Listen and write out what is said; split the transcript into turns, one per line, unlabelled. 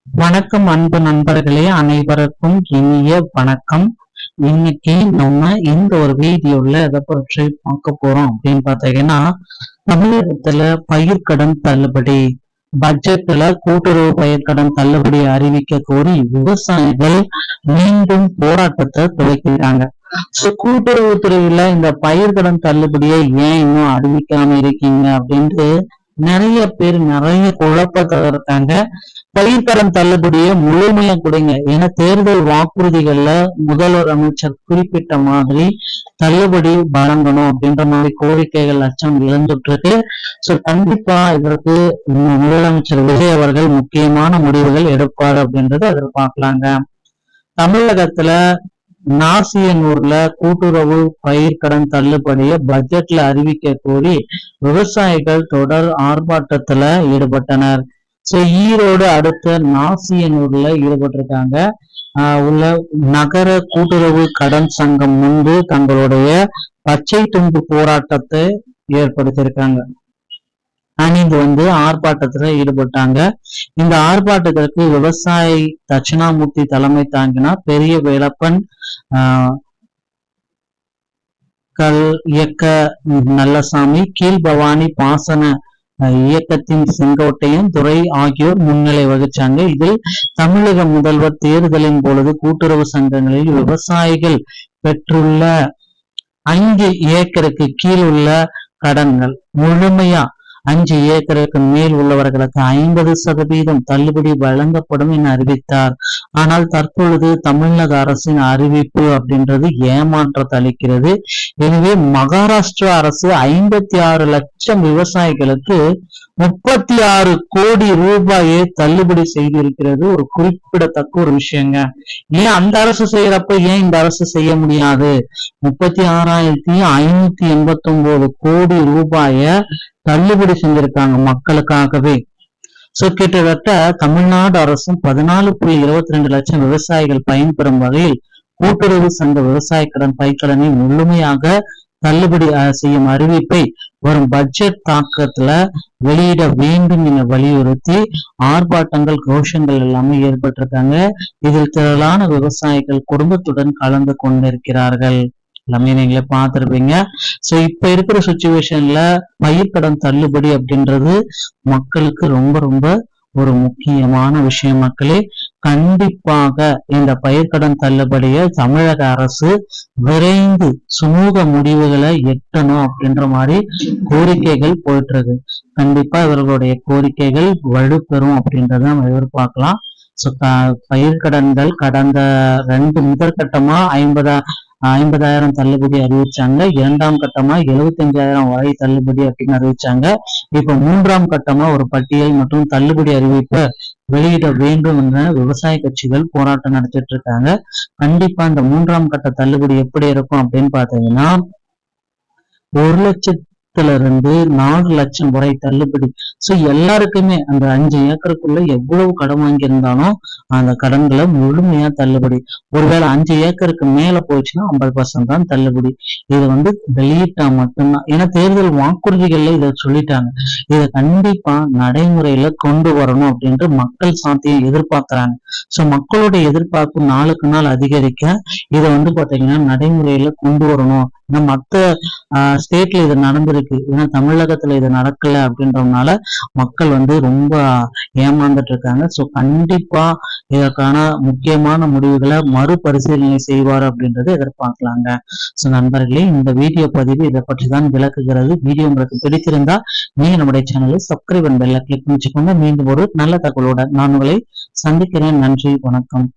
வணக்கம் அன்பு நண்பர்களே, அனைவருக்கும் இனிய வணக்கம். இன்னைக்கு நம்ம இந்த ஒரு வீடியோல எதை பற்றி பார்க்க போறோம் அப்படின்னு பார்த்தீங்கன்னா, தமிழகத்துல பயிர்க்கடன் தள்ளுபடி பட்ஜெட்ல கூட்டுறவு பயிர்க்கடன் தள்ளுபடி அறிவிக்க கோரி விவசாயிகள் மீண்டும் போராட்டத்தை துவக்கிறாங்க. கூட்டுறவுத்துறையில இந்த பயிர்க்கடன் தள்ளுபடியை ஏன் இன்னும் அறிவிக்காம இருக்கீங்க அப்படின்ட்டு நிறைய பேர் நிறைய குழப்பத்துல இருக்காங்க. பயிர்க்கடன் தள்ளுபடியை முழுமையா கொடுங்க, ஏன்னா தேர்தல் வாக்குறுதிகள்ல முதல்வர் அமைச்சர் குறிப்பிட்ட மாதிரி தள்ளுபடி வழங்கணும் அப்படின்ற மாதிரி கோரிக்கைகள் லட்சம் இழந்துட்டு இருக்கு. சோ கண்டிப்பா இதற்கு முதலமைச்சர் விஜய் அவர்கள் முக்கியமான முடிவுகள் எடுப்பார் அப்படின்றத எதிர்பார்க்கலாங்க. தமிழகத்துல நாசியனூர்ல கூட்டுறவு பயிர்க்கடன் தள்ளுபடியை பட்ஜெட்ல அறிவிக்க கோரி விவசாயிகள் தொடர் ஆர்ப்பாட்டத்துல ஈடுபட்டனர். ஈரோடு அடுத்த நாசியனூர்ல ஈடுபட்டிருக்காங்க. உள்ள நகர கூட்டுறவு கடன் சங்கம் முன்பு தங்களுடைய பச்சை துண்டு போராட்டத்தை ஏற்படுத்தியிருக்காங்க. அணிந்து ஆர்ப்பாட்டத்துல ஈடுபட்டாங்க. இந்த ஆர்ப்பாட்டத்திற்கு விவசாயி தட்சிணாமூர்த்தி தலைமை தாங்கினா பெரிய வேலப்பன், கல் இயக்க நல்லசாமி, கீழ்பவானி பாசன இயக்கத்தின் செங்கோட்டையன் துறை ஆகியோர் முன்னிலை வகிச்சாங்க. இதில் தமிழக முதல்வர் தேர்தலின் பொழுது கூட்டுறவு சங்கங்களில் விவசாயிகள் பெற்றுள்ள 5 ஏக்கருக்கு கீழ் உள்ள கடன்கள் முழுமையா 5 ஏக்கருக்கு மேல் உள்ளவர்களுக்கு 50% தள்ளுபடி வழங்கப்படும் என அறிவித்தார். ஆனால் தற்பொழுது தமிழக அரசின் அறிவிப்பு அப்படின்றது ஏமாற்றத்தை அளிக்கிறது. எனவே மகாராஷ்டிரா அரசு 56 லட்சம் விவசாயிகளுக்கு 36 கோடி ரூபாயை தள்ளுபடி செய்திருக்கிறது. ஒரு குறிப்பிடத்தக்க ஒரு விஷயங்க. ஏன் அந்த அரசு செய்யறப்ப ஏன் இந்த அரசு செய்ய முடியாது? 36,589 கோடி ரூபாய தள்ளுபடி செஞ்சிருக்காங்க மக்களுக்காகவே. கிட்டத்தட்ட தமிழ்நாடு அரசும் 14.22 லட்சம் விவசாயிகள் பயன்பெறும் வகையில் கூட்டுறவு சங்க விவசாய கடன் பயிர்க்கடனை முழுமையாக தள்ளுபடி செய்யும் அறிவிப்பை வரும் பட்ஜெட் தாக்கத்துல வெளியிட வேண்டும் என வலியுறுத்தி ஆர்ப்பாட்டங்கள் கோஷங்கள் எல்லாமே ஏற்பட்டிருக்காங்க. இதில் திரளான விவசாயிகள் குடும்பத்துடன் கலந்து கொண்டிருக்கிறார்கள். எல்லாமே நீங்களே பார்த்திருப்பீங்க. இப்ப இருக்கிற சுச்சுவேஷன்ல பயிர்க்கடன் தள்ளுபடி அப்படின்றது மக்களுக்கு ரொம்ப ரொம்ப ஒரு முக்கியமான விஷயம். மக்களே, கண்டிப்பாக இந்த பயிர்க்கடன் தள்ளுபடியை தமிழக அரசு விரைந்து சுமூக முடிவுகளை எட்டணும் அப்படின்ற மாதிரி கோரிக்கைகள் போயிட்டு இருக்கு. கண்டிப்பா இவர்களுடைய கோரிக்கைகள் வலுப்பெறும் அப்படின்றத நம்ம எதிர்பார்க்கலாம். பயிர்க்கடன்கள் கடந்த 2 முதற்கட்டமா 50,000 தள்ளுபடி அறிவிச்சாங்க. 2ஆம் கட்டமா 75,000 வரை தள்ளுபடி அப்படின்னு அறிவிச்சாங்க. இப்ப 3ஆம் கட்டமா ஒரு பட்டியல் மற்றும் தள்ளுபடி அறிவிப்பை வெளியிட வேண்டும் என்ற விவசாய கட்சிகள் போராட்டம் நடத்திட்டு இருக்காங்க. கண்டிப்பா இந்த 3ஆம் கட்ட தள்ளுபடி எப்படி இருக்கும் அப்படின்னு பாத்தீங்கன்னா, 1 லட்சத்திலிருந்து 4 லட்சம் வரை தள்ளுபடி. எல்லாருக்குமே அந்த 5 ஏக்கருக்குள்ள எவ்வளவு கடன் வாங்கியிருந்தாலும் அந்த கடன்களை முழுமையா தள்ளுபடி. ஒருவேளை 5 ஏக்கருக்கு மேல போச்சுன்னா 50% தான் தள்ளுபடி. இது வெளியிட்டா மட்டும்தான். ஏன்னா தேர்தல் வாக்குறுதிகள்ல இதை சொல்லிட்டாங்க. இதை கண்டிப்பா நடைமுறையில கொண்டு வரணும் அப்படின்ட்டு மக்கள் சாத்தியம் எதிர்பார்க்கிறாங்க. மக்களுடைய எதிர்பார்ப்பு நாளுக்கு நாள் அதிகரிக்க இதை பாத்தீங்கன்னா நடைமுறையில கொண்டு வரணும். மத்த ஸ்டேட்ல இது நடந்திருக்கு, ஏன்னா தமிழகத்துல இது நடக்கல அப்படின்றதுனால மக்கள் ரொம்ப ஏமாந்துட்டு இருக்காங்க. கண்டிப்பா இதற்கான முக்கியமான முடிவுகளை மறுபரிசீலனை செய்வார் அப்படின்றத எதிர்பார்க்கலாங்க. நண்பர்களே, இந்த வீடியோ பதிவு இதை பற்றி தான் விளக்குகிறது. வீடியோ உங்களுக்கு பிடித்திருந்தா நீங்க நம்முடைய சேனலை சப்ஸ்கிரைப் பெல்ல கிளிக் பண்ணிச்சுக்கோங்க. மீண்டும் ஒரு நல்ல தகவலோட நான் உங்களை சந்திக்கிறேன். நன்றி, வணக்கம்.